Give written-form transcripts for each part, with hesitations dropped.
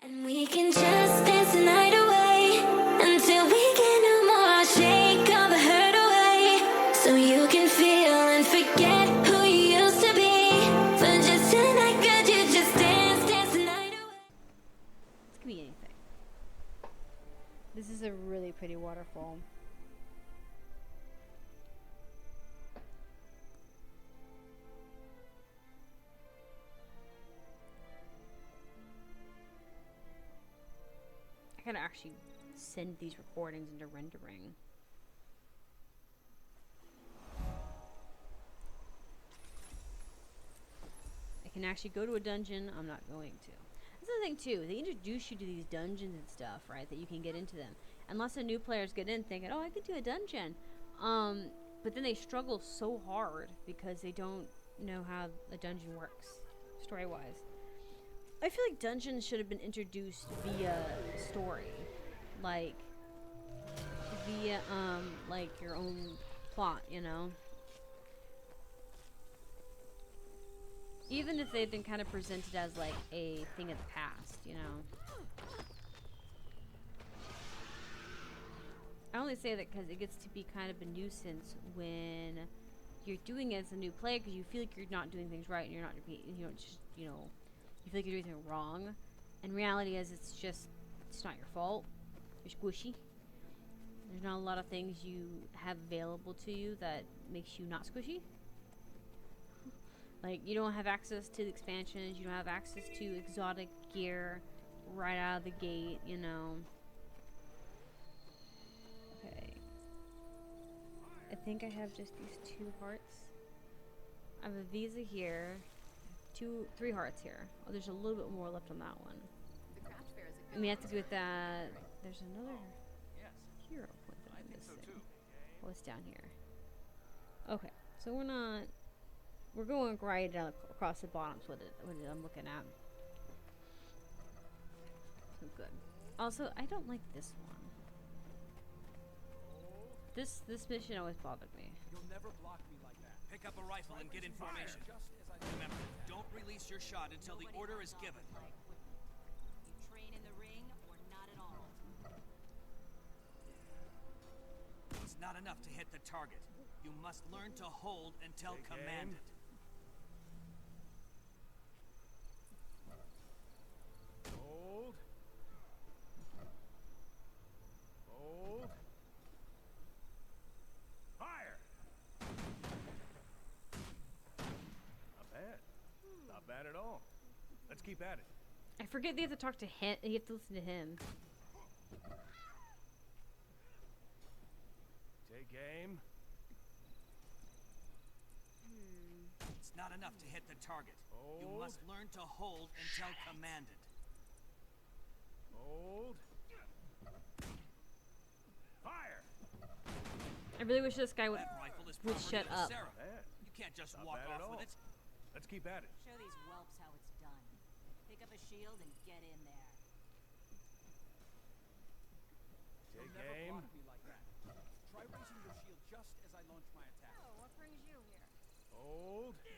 And we can just dance the night away until we can no more. Shake all the hurt away so you can feel and forget who you used to be. For just tonight, could you just dance the night away? This could be anything. This is a really pretty waterfall. I gotta actually send these recordings into rendering. I can actually go to a dungeon. I'm not going to. That's the thing too. They introduce you to these dungeons and stuff, right? That you can get into them. And lots of new players get in thinking, "Oh, I could do a dungeon," but then they struggle so hard because they don't know how a dungeon works, story-wise. I feel like dungeons should have been introduced via story, like via like your own plot, you know. Even if they've been kind of presented as like a thing of the past, you know. I only say that because it gets to be kind of a nuisance when you're doing it as a new player because you feel like you're not doing things right and you're not, you know, just, you know, you feel like you're doing something wrong. And reality is it's not your fault. You're squishy. There's not a lot of things you have available to you that makes you not squishy. Like, you don't have access to the expansions, you don't have access to exotic gear right out of the gate, you know. Okay. I think I have just these 2 hearts. I have a visa here. 3 hearts here. Oh, there's a little bit more left on that one. And we have to do with that. There's another hero point that I'm missing. Oh, it's down here. Okay, so we're going right down across the bottoms with it. What I'm looking at. So good. Also, I don't like this one. This mission always bothered me. You'll never block me like that. Pick up a rifle and get in formation. Remember, don't release your shot until the order is given. You train in the ring or not at all. It's not enough to hit the target. You must learn to hold until commanded. Hold. Hold. Fire! Not bad. Not bad at all. Let's keep at it. I forget they have to talk to him. You have to listen to him. Take aim. It's not enough to hit the target. Hold. You must learn to hold until commanded. Hold. Fire! I really wish this guy would shut up. You can't just walk off with it. Let's keep at it. Show these whelps how it's done. Pick up a shield and get in there. Take aim. Try raising your shield just as I launch my attack. Oh, what brings you here? Hold. Good.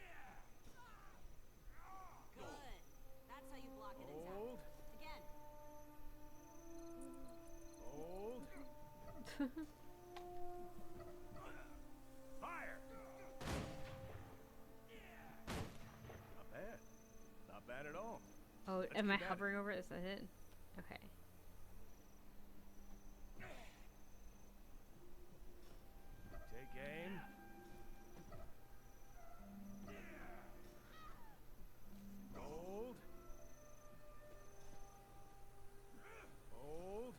That's how you block an attack. Hold. Again. Hold. Fire! Not bad. Not bad at all. Oh, am I hovering over it? Is that it? Okay. Take aim. Hold. Hold.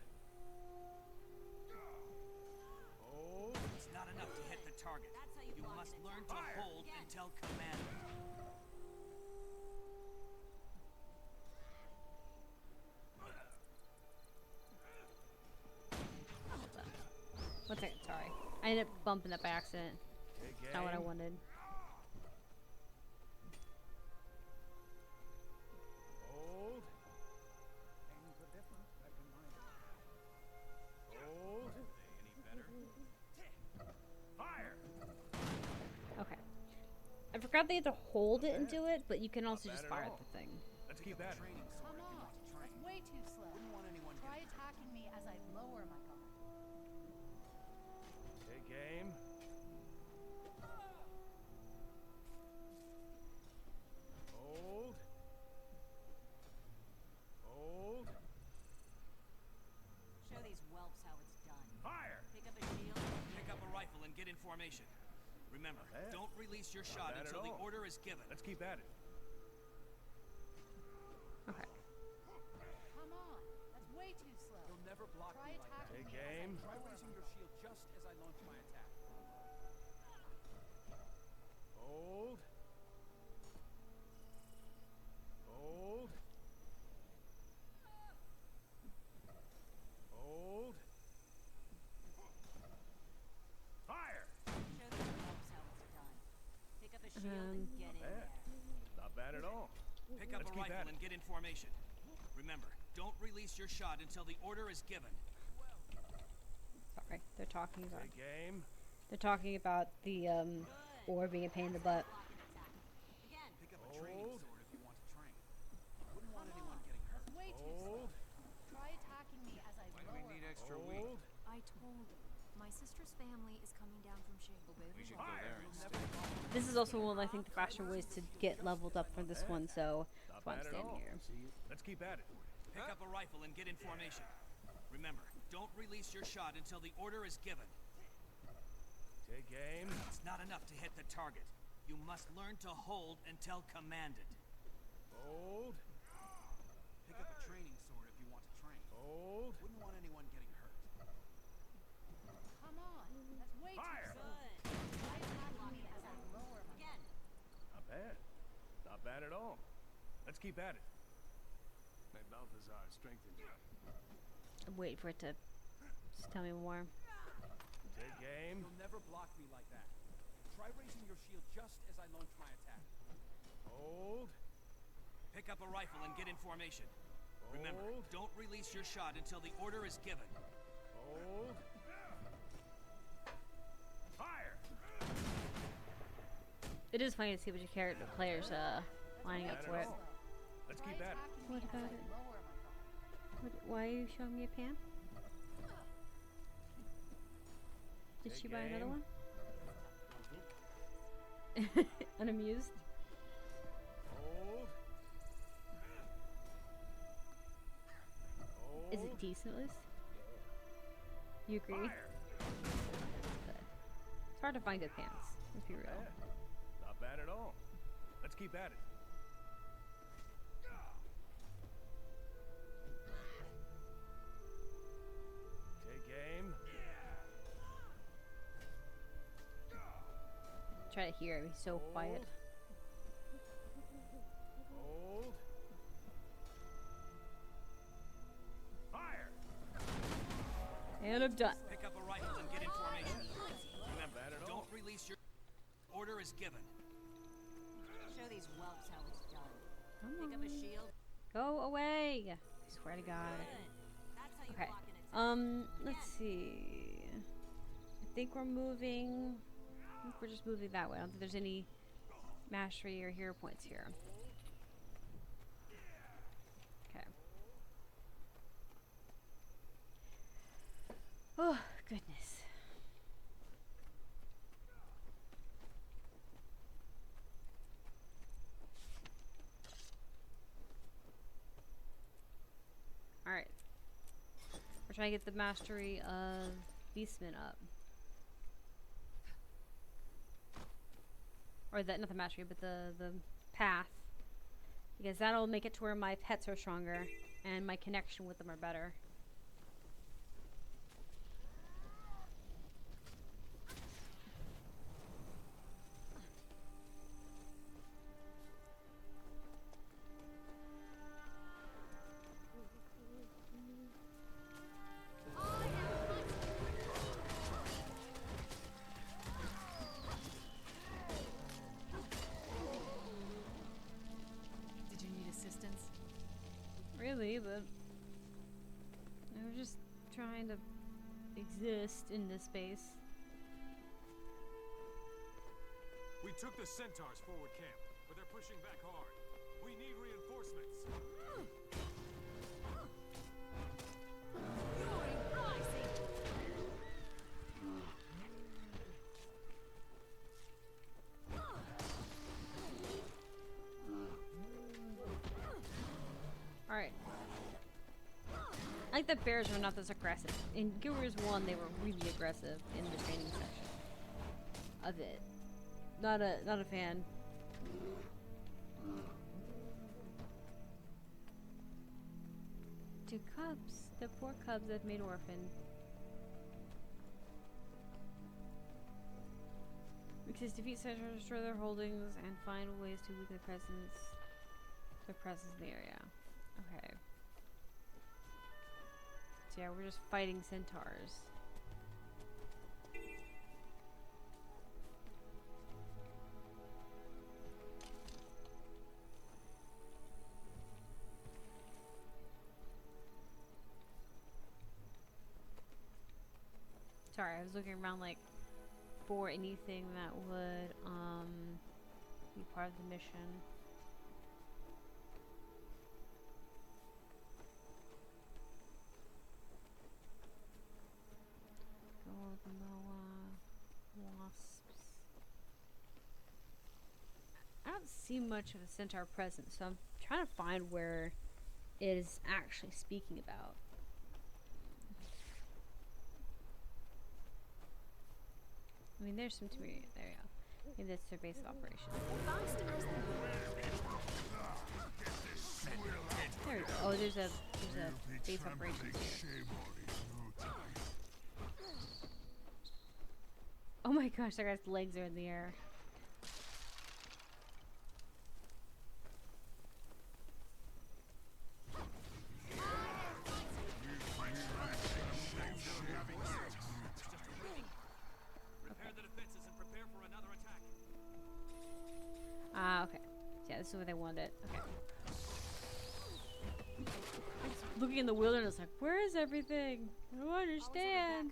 Hold. It's not enough to hit the target. That's how you block must an learn attack. to hold Again. until commanded. One second, sorry. I ended up bumping that by accident. Take aim. Not what I wanted. Hold. Hold. Any better? Fire! Okay. I forgot they had to hold it and do it, but you can also just fire at the thing. Let's keep at it. Come on. That's way too in formation. Remember, bad. don't release your shot bad at until the all. order is given. Let's keep at it. Okay. Come on. That's way too slow. You'll never block Try me like that. attacking Take me as I aim. Try lower raising my your guard. shield just as I launch my attack. Hold. Hold. Hold. Fire! Show these whelps how it's done. Pick up a shield and get in bad. there. Not bad at all. Pick up Let's a keep at rifle it. and get in formation. Remember, don't release your shot until the order is given. Sorry, they're talking about. Take aim. They're talking about the ore being a pain in the butt. Block and attack. Again. Pick up a training Hold. sword if you want to train. Wouldn't want anyone getting hurt. That's way too slow. Hold. Try attacking me as I Why do lower we need my extra guard. weight? Hold. I told him. My sister's family is coming down from Shangle. We should Fire! go there instead. This is also one of, I think, the faster ways to get leveled up for this one, so Not that's why I'm bad at standing all. here. Let's keep at it. Pick up a rifle and get in formation. Remember, don't release your shot until the order is given. Take aim. It's not enough to hit the target. You must learn to hold until commanded. Hold. Pick up a training sword if you want to train. Hold. Wouldn't want anyone getting hurt. Come on. That's way Fire! too slow. Try attacking me as I lower my Again. Not bad. Not bad at all. Let's keep at it. May Balthazar strengthen you. I'm waiting for it to just tell me more. Take aim. You'll never block me like that. Try raising your shield just as I launch my attack. Hold. Pick up a rifle and get in formation. Remember, Hold. don't release your shot until the order is given. Hold. Fire! It is funny to see what your character players lining up Not for at it. all. Let's Try keep at it. attacking me What as about I it? lower my guard. Why are you showing me a pan? Did she Take buy another aim. one? Unamused? Hold. Hold. Is it decent, Liz? You agree? Fire! Good. It's hard to find good pants, let's be real. Bad. Not bad at all. Let's keep at it. Take aim. Try to hear him, he's so quiet. Hold. Fire! And I'm done. Pick up a rifle and get in formation. Remember, Bad at all. don't release your order is given. Show these whelps how it's done. Come Pick up a on. shield. Go away! I swear to God. Good. That's how you Okay. block an attack. Let's see. I think we're moving. I think we're just moving that way. I don't think there's any mastery or hero points here. Okay. Oh, goodness. Alright. We're trying to get the mastery of Beastman up. Or not the mastery, but the path. Because that'll make it to where my pets are stronger and my connection with them are better. Did you need assistance? Really, but we're just trying to exist in this space. We took the Centaurs forward camp, but they're pushing back hard. We need reinforcements. Alright. I think the bears are not this aggressive. In Guild Wars 1, they were really aggressive in the training section. of it. Not a fan. Two cubs. The poor cubs that made orphan. Because defeat centaurs, destroy their holdings, and find ways to weaken their presence in the area. Okay. So yeah, we're just fighting centaurs. Sorry, I was looking around like for anything that would be part of the mission. Gold, Moa, wasps. I don't see much of a centaur presence, so I'm trying to find where it is actually speaking about. I mean, there's some community. There you go. Maybe that's their base of operations. There we go. Oh, there's a base of operations here. Oh my gosh, that guy's legs are in the air. Ah, okay. Yeah, this is where they want it. Okay. Looking in the wilderness, like, where is everything? I don't understand.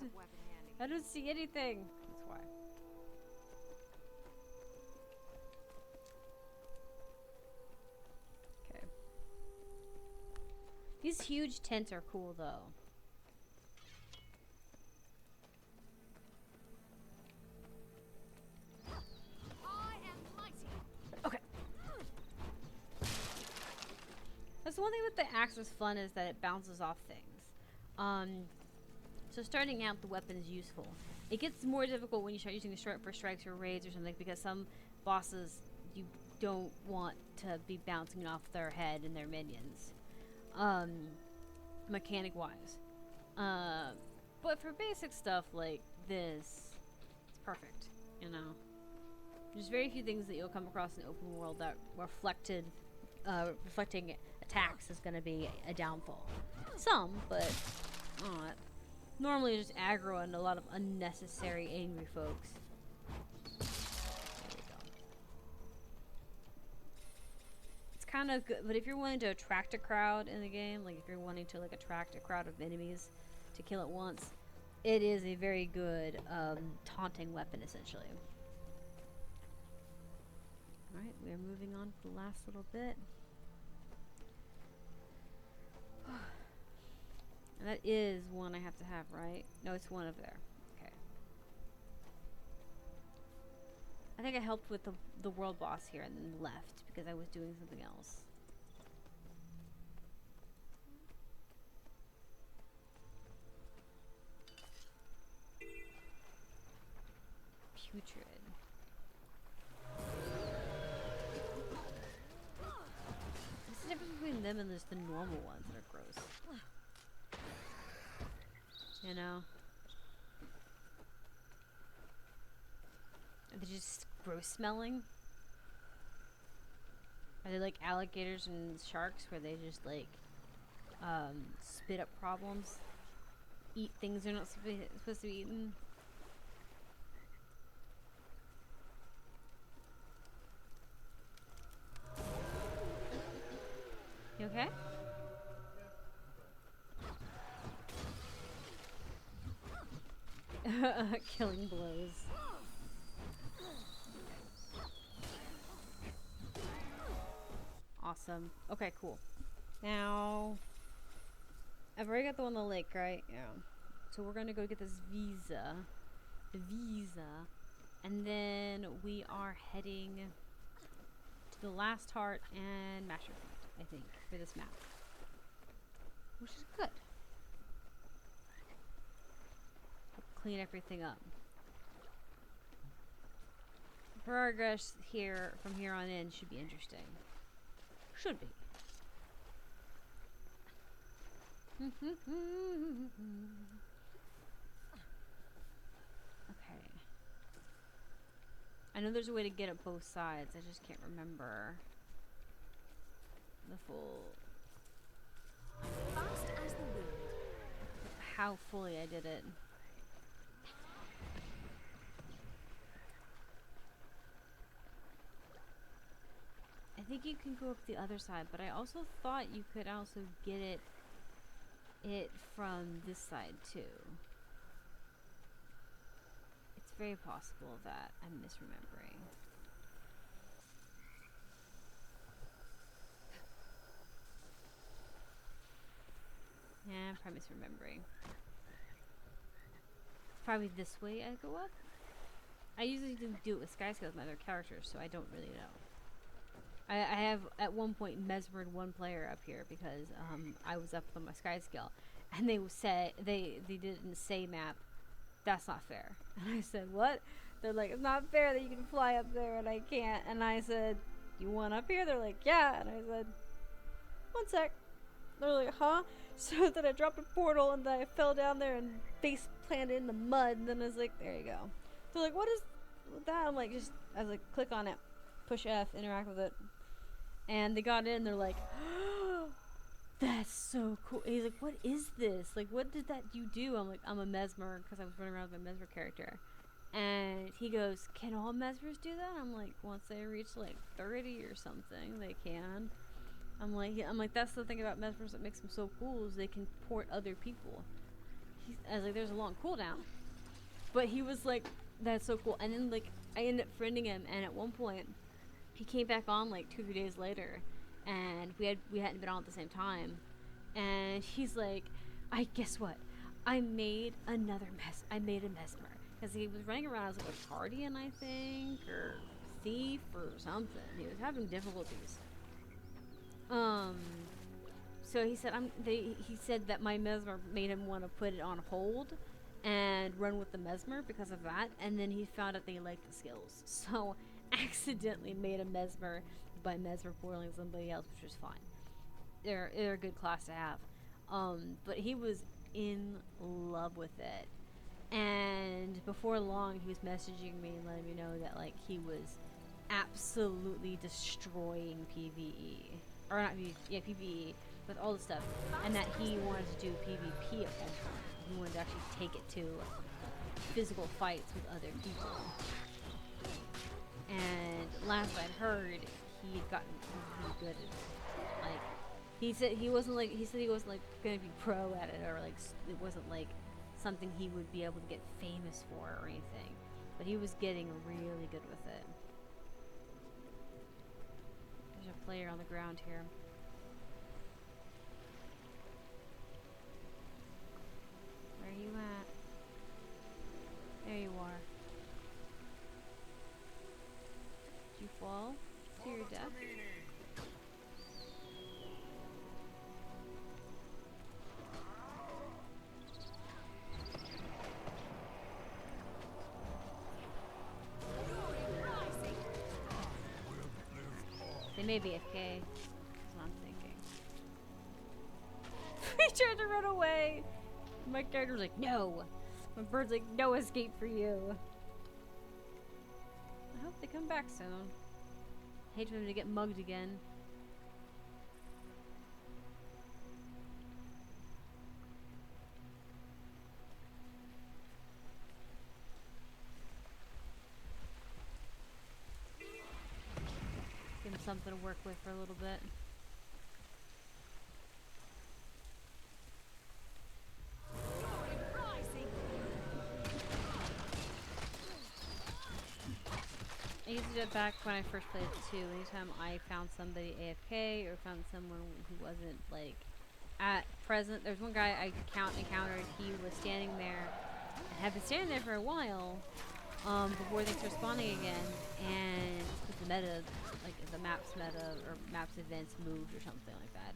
I don't see anything. That's why. Okay. These huge tents are cool, though. That's the one thing with the axe was fun is that it bounces off things. So starting out, the weapon is useful. It gets more difficult when you start using it for strikes or raids or something because some bosses you don't want to be bouncing off their head and their minions, mechanic wise. But for basic stuff like this, it's perfect. You know, there's very few things that you'll come across in the open world that reflecting attacks is going to be a downfall. Some, but not. Normally just aggro and a lot of unnecessary angry folks. There we go. It's kind of good, but if you're wanting to attract a crowd in the game, like if you're wanting to like attract a crowd of enemies to kill at once, it is a very good taunting weapon essentially. Alright, we are moving on to the last little bit. And that is one I have to have, right? No, it's one over there. Okay. I think I helped with the world boss here and then left because I was doing something else. Putrid. What's the difference between them and just the normal ones that are gross? You know? Are they just gross smelling? Are they like alligators and sharks where they just like spit up problems? Eat things they're not supposed to be eaten? You okay? Killing blows. Awesome. Okay, cool. Now, I've already got the one on the lake, right? Yeah. So we're gonna go get this visa. The visa. And then we are heading to the last heart and master point, I think, for this map. Which is good. Clean everything up. progress here from here on in should be interesting. Should be. Okay. I know there's a way to get at both sides. I just can't remember the full Fast as the wind. how fully I did it. I think you can go up the other side, but I also thought you could also get it from this side too. It's very possible that I'm misremembering. Yeah, I'm probably misremembering. It's probably this way I go up. I usually do it with Skyscale with my other characters, so I don't really know. I have at one point mesmered one player up here because I was up on my Skyscale, and they said they didn't say map. That's not fair. And I said, what? They're like, it's not fair that you can fly up there and I can't. And I said, you want up here? They're like, yeah. And I said, one sec. They're like, huh? So then I dropped a portal and then I fell down there and face planted in the mud. And then I was like, there you go. They're like, what is that? I'm like, I was like, click on it, push F, interact with it. And they got in, they're like, oh, that's so cool. And he's like, what is this? Like, what did that you do? I'm like, I'm a mesmer, because I was running around with my mesmer character. And he goes, can all mesmers do that? I'm like, once they reach like 30 or something, they can. I'm like, that's the thing about mesmers that makes them so cool is they can port other people. I was like, there's a long cooldown. But he was like, that's so cool. And then like, I ended up friending him, and at one point, he came back on like 2 or 3 days later, and we hadn't been on at the same time, and he's like, guess what? I made a mesmer, because he was running around as like a guardian, I think, or thief or something. He was having difficulties. So he said he said that my mesmer made him want to put it on hold and run with the mesmer because of that, and then he found out they liked the skills, so accidentally made a mesmer by mesmer portaling somebody else, which was fine. They're a good class to have. But he was in love with it, and before long he was messaging me and letting me know that like he was absolutely destroying PvE, or not PvE, yeah, PvE with all the stuff, and that he wanted to do PvP at one point. He wanted to actually take it to physical fights with other people. And last I'd heard, he had gotten really good at it. Like, he said he wasn't like gonna be pro at it, or like it wasn't like something he would be able to get famous for or anything. But he was getting really good with it. There's a player on the ground here. Where are you at? There you are. Did you fall to your death? They may be AFK. That's what I'm thinking. He tried to run away. My character's like, no. My bird's like, no escape for you. I hope they come back soon. I hate for them to get mugged again. Give them something to work with for a little bit. I used to do it back when I first played it too. Anytime I found somebody AFK or found someone who wasn't like at present. There's one guy I encountered. He was standing there and had been standing there for a while before things were spawning again, and the meta, like the maps meta or maps events moved or something like that.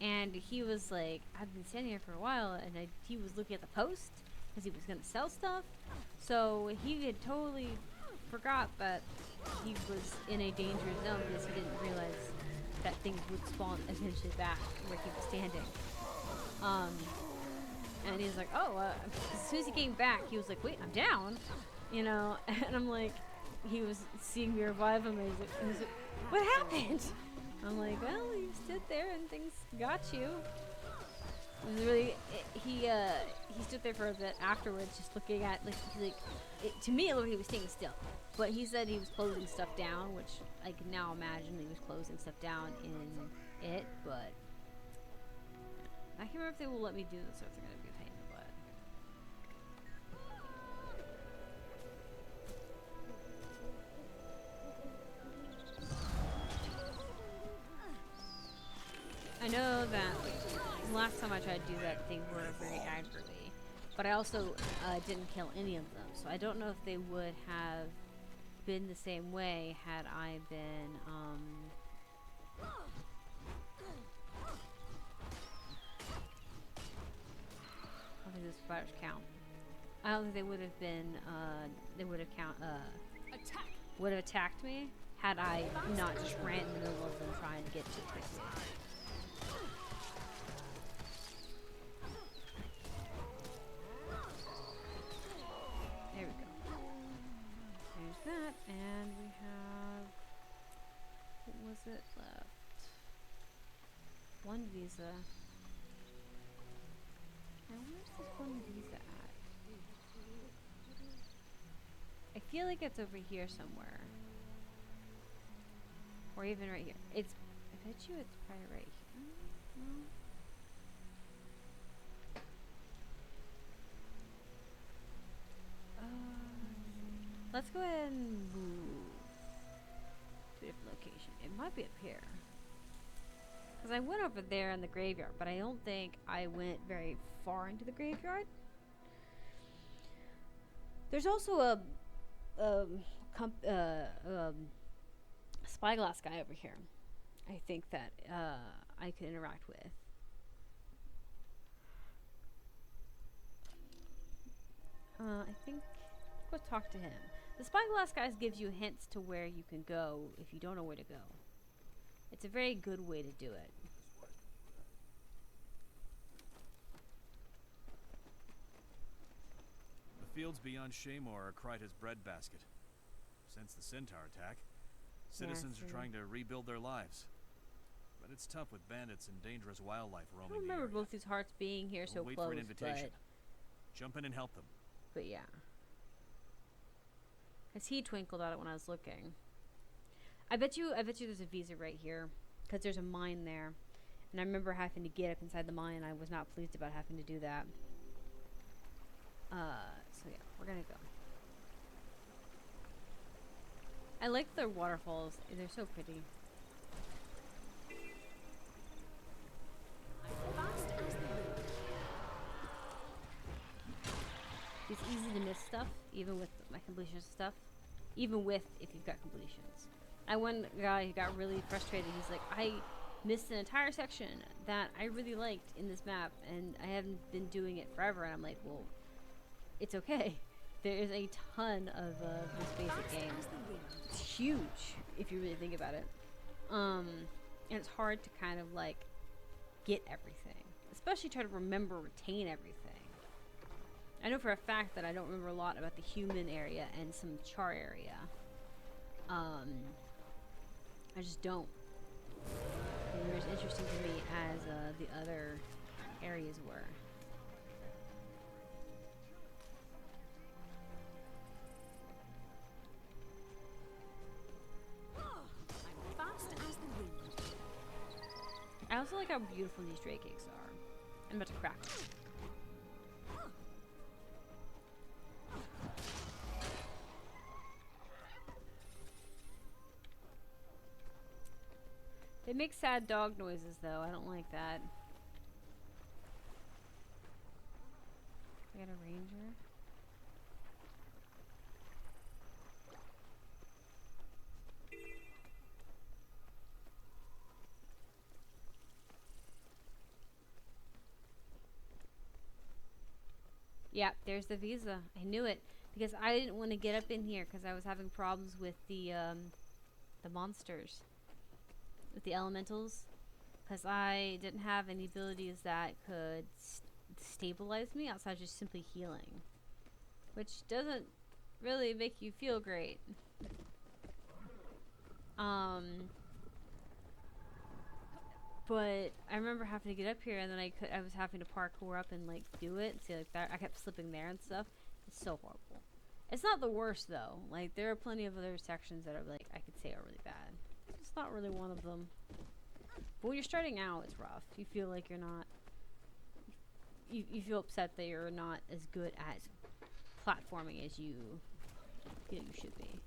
And he was like, I've been standing here for a while, and he was looking at the post because he was gonna sell stuff. So he had totally forgot that he was in a dangerous zone because he didn't realize that things would spawn eventually back where he was standing. And he's like, oh, as soon as he came back, he was like, wait, I'm down, you know, and I'm like, he was seeing me revive him, and he was like, what happened? I'm like, well, you stood there and things got you. It was really, he stood there for a bit afterwards, just looking at, to me, it looked like he was staying still. But he said he was closing stuff down, which I can now imagine he was closing stuff down in it, but I can't remember if they will let me do this or if they're going to be a pain in the butt. I know that last time I tried to do that, they were very aggravating, but I also didn't kill any of them, so I don't know if they would have been the same way had I been, I don't think those spiders count. I don't think they would have been, they would have would have attacked me had I not just ran in the middle of them trying to get to it quickly. There we go. There's that, and we have, what was it left? One visa. Now where's this one visa at? I feel like it's over here somewhere. Or even right here. It's, I bet you it's probably right here. No? Let's go ahead and move to a different location. It might be up here. Because I went over there in the graveyard, but I don't think I went very far into the graveyard. There's also a spyglass guy over here, I think that I could interact with. I think let's talk to him. The spyglass guys gives you hints to where you can go if you don't know where to go. It's a very good way to do it. The fields beyond Shaymore are Kryta's breadbasket. Since the Centaur attack, citizens are trying to rebuild their lives. But it's tough with bandits and dangerous wildlife roaming. I don't remember both these hearts being here so wait close, for an invitation. Jump in and help them. But yeah. Because he twinkled at it when I was looking. I bet you there's a visa right here. Because there's a mine there. And I remember having to get up inside the mine. I was not pleased about having to do that. So yeah, we're gonna go. I like their waterfalls. They're so pretty. It's easy to miss stuff, even with my completion stuff. Even with if you've got completions. One guy who got really frustrated. He's like, I missed an entire section that I really liked in this map, and I haven't been doing it forever. And I'm like, well, it's okay. There is a ton of this basic game. It's huge if you really think about it. And it's hard to kind of like get everything, especially try to retain everything. I know for a fact that I don't remember a lot about the human area and some char area. I just don't. They're as interesting to me as the other areas were. I also like how beautiful these Drake eggs are. I'm about to crack them. They make sad dog noises though. I don't like that. I got a ranger. Yeah, there's the visa. I knew it. because I didn't want to get up in here because I was having problems with the monsters, with the elementals, because I didn't have any abilities that could stabilize me outside just simply healing, which doesn't really make you feel great. But I remember having to get up here, and then I was having to parkour up and like do it. See, like that, I kept slipping there and stuff. It's so horrible. It's not the worst though. Like there are plenty of other sections that are like I could say are really bad. It's not really one of them. But when you're starting out, it's rough. You feel like you're not. You feel upset that you're not as good at platforming as you feel you should be.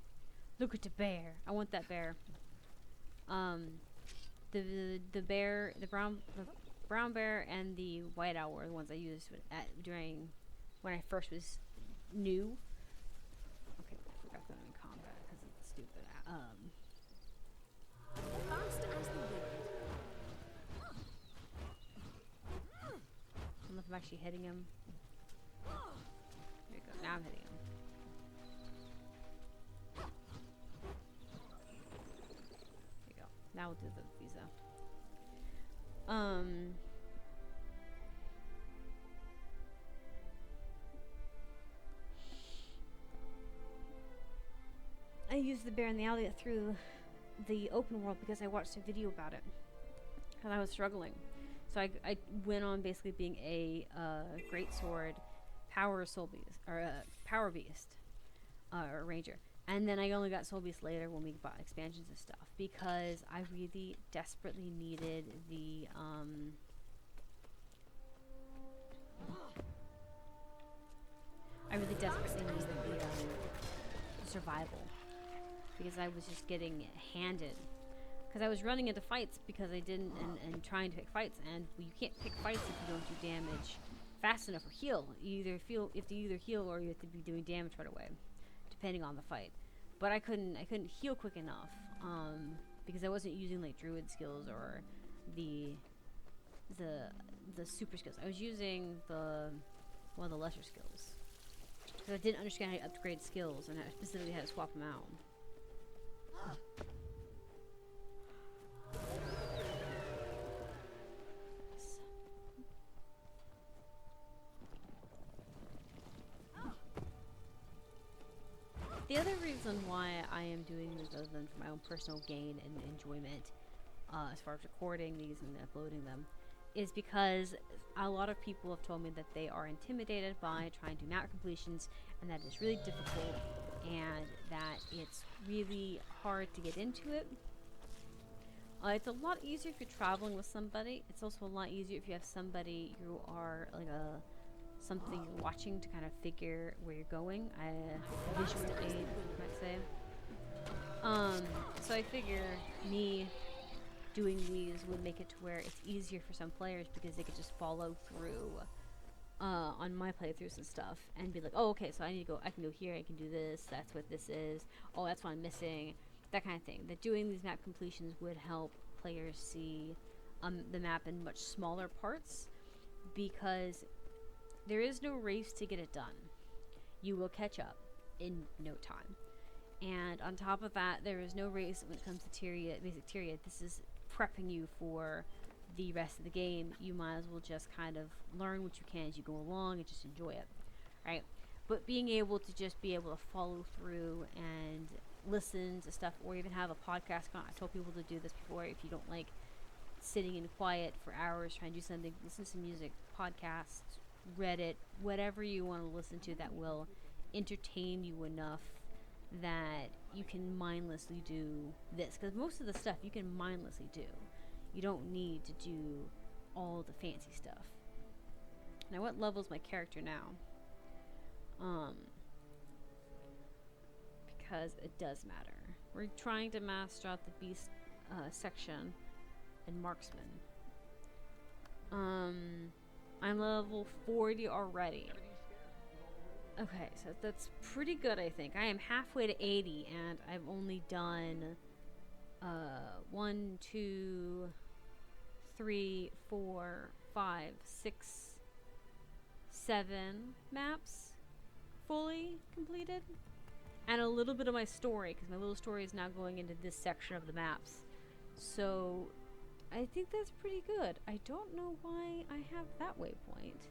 Look at the bear. I want that bear. The bear, the brown bear, and the white owl were the ones I used during when I first was new. Okay, I forgot that I'm in combat because it's stupid. Fast as the wind. I don't know if I'm actually hitting him. There you go. Now I'm hitting him. There you go. Now we'll do the visa. I used the bear in the alley through the open world because I watched a video about it and I was struggling. So I went on basically being a great sword power soul beast or power beast or ranger, and then I only got soul beast later when we bought expansions and stuff because I really desperately needed the survival because I was just getting handed. Because I was running into fights because I didn't, and trying to pick fights, and you can't pick fights if you don't do damage fast enough or heal. You have to either heal or you have to be doing damage right away, depending on the fight. But I couldn't heal quick enough because I wasn't using like druid skills or the super skills. I was using one of the lesser skills because I didn't understand how to upgrade skills and I specifically had to swap them out. The other reason why I am doing this other than for my own personal gain and enjoyment as far as recording these and uploading them is because a lot of people have told me that they are intimidated by trying to do map completions and that it's really difficult and that it's really hard to get into it. It's a lot easier if you're traveling with somebody. It's also a lot easier if you have somebody you are like something you're watching to kind of figure where you're going. Visual aid, you might say. So I figure me doing these would make it to where it's easier for some players because they could just follow through on my playthroughs and stuff and be like, oh, okay, so I need to go, I can go here, I can do this, that's what this is, oh, that's what I'm missing, that kind of thing. That doing these map completions would help players see the map in much smaller parts because there is no race to get it done. You will catch up in no time. And on top of that, there is no race when it comes to basic Tyria. This is prepping you for the rest of the game. You might as well just kind of learn what you can as you go along and just enjoy it, right? But being able to just be able to follow through and listen to stuff or even have a podcast. I told people to do this before. If you don't like sitting in quiet for hours trying to do something, listen to music, podcasts, Reddit, whatever you want to listen to that will entertain you enough that you can mindlessly do this. Because most of the stuff you can mindlessly do. You don't need to do all the fancy stuff. Now, what level is my character now? Because it does matter. We're trying to master out the beast section and marksman. I'm level 40 already. Okay, so that's pretty good, I think. I am halfway to 80, and I've only done 1, 2, 3, 4, 5, 6, 7 maps. fully completed, and a little bit of my story, because my little story is now going into this section of the maps. So I think that's pretty good. I don't know why I have that waypoint.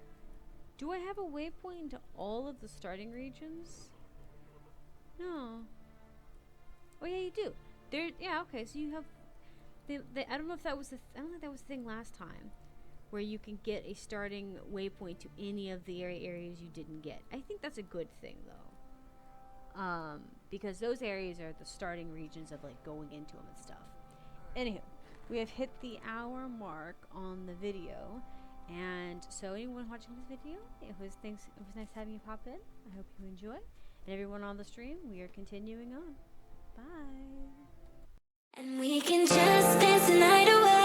Do I have a waypoint into all of the starting regions? No. Oh yeah, you do. There. Yeah. Okay. So you have. I don't know if that was I don't think that was the thing last time, where you can get a starting waypoint to any of the areas you didn't get. I think that's a good thing though, because those areas are the starting regions of like going into them and stuff. Anywho, we have hit the hour mark on the video, and so anyone watching this video, it was nice having you pop in. I hope you enjoy, and everyone on the stream, we are continuing on. Bye. And we can just dance the night away.